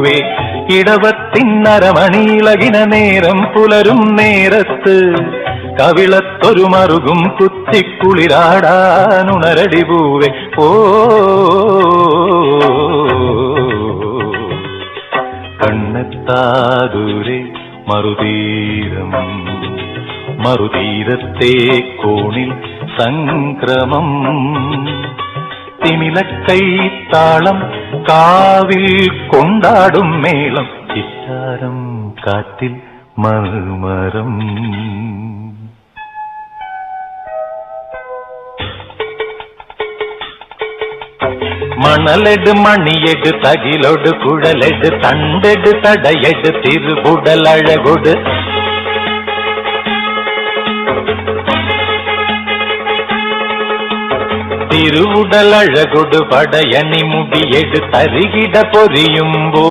പൂവേ ഇടവത്തിന്നരമണിയിളകിന നേരം പുലരും നേരത്ത് കവിളത്തൊരു മറുകും കുത്തിക്കുളിരാടാനുണരടി പൂവേ ഓ കണ്ണെത്താദൂരെ മറുതീരം മറുതീരത്തെ കോണിൽ സംക്രമം തിമിലക്കൈത്താളം കാവിൽ കൊണ്ടാടും മേളം ചിറ്റാരം കാറ്റിൽ മറുമരം മണലെട് മണിയെട് തകിലൊട് കുഴലെട് തണ്ടെട് തടയെട് തിരുവുടലഴകൊട് തിരുവുടലഴകൊട് പടയണി മുടിയെട് തരികിട പൊരിയുമ്പോ